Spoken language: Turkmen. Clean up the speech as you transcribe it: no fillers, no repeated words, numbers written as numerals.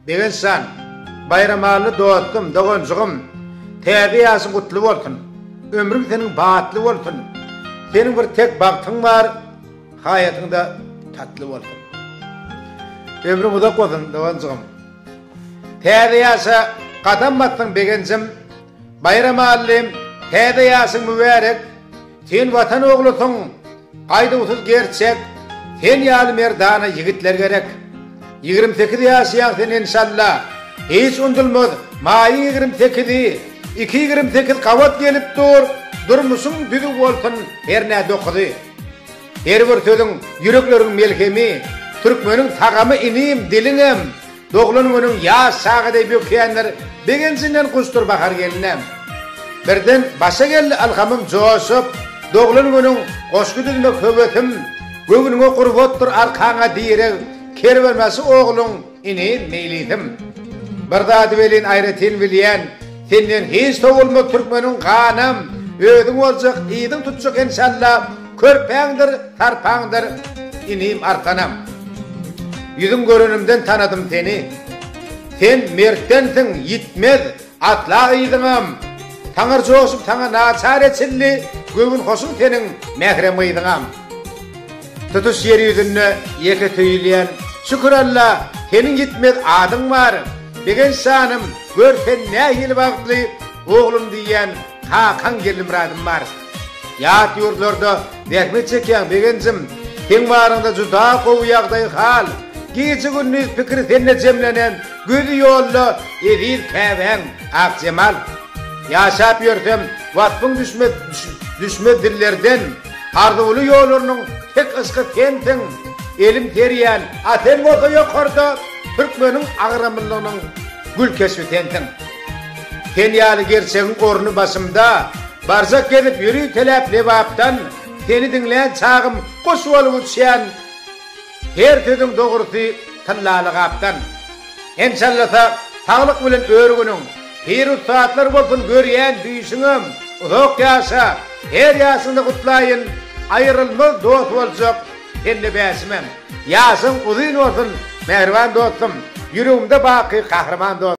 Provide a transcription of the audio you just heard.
Begen san bayramalı doğdum, doğuncugum. Täze ýaşyň gutly bolsun. Ömrüň seniň batly bolsun. Senin bir tek bagtyň bar, hayatyňda tatly bolsun. Ömrüň uzak bolsun, doğuncugum. Täze ýaşa gadam batdyň begenjim. Bayramalyym, täze ýaşyň mübarek. Sen watan oglusyň, gaýdygysız gerçek. Sen ýaly merdana yigitler gerek. 28 ýaşaýan sen inşallah. Hiç undulmaz. Maýy 28'i, 228 kawat gelip durmuşsun düzü bolsun her näde okudy. Her bir sözüň yürekleriň melhemi, türkmeniň tagamy inim, diliňem, doglanyň ýaş sagyday bökýänler begensinden kustur bakar gelinem. Birden başa geldi alhamym joşup, doglanyň goşgudylma köbetim, göwüňe gurbotdur arkaňa diýerek, kerbermesi ogluň ini meýlidim. Birdady welin aýratyn bilýän, senden hiç togulma türkmeniň ganam, ödüň boljak, ýydyň tutjak inşallah, körpäňdir, tarpaňdyr, inim artanam. Ýüzüň görenimden tanadym seni. Sen mertdensiň, ýitmez, atla ýydyňam. Taňar joşup, taňa naçar etçilli, göwün hoşuň seniň mährem ýydyňam. Tutuş ýer ýüzünde ýeke töýülýän, şükürallah, senin ýitmez adyň bar. Begen sanım, görsen nähil bagtly, oglum diýen hakan gelim radym bar. Ýat ýurtlarda dähmet çekýän begenjim, sen barynda juda gowy ýagdaý hal. Gece gündüz pikir senne jemlenen, gözü ýolda erir käbäň akjemal. Ýaşap ýörsem, watpyň düşme dillerden, ardyly ýollarynyň tek ysky sensiň. Elim terýän, atem bolsa ýokarda, türkmeniň agramylygynyň gül kesbi sensiň. Sen ýaly gerçegiň gorny başymda, barzak gelip ýüri telep lebapdan, seni dinleýän çağım goşup bolup uçýan, her sözüň dogrusy tyllaly gapdan. İnşallah saglyk bilen örgüniň, her saatlar bolsun görýän düýşüňem, uzak ýaşa, her ýaşynda gutlaýyn, aýrylmaz dost boljak, sende bäsimem. Ýaşyň uzun bolsun, mehriban dostum, ýüregimde baky kahraman dost.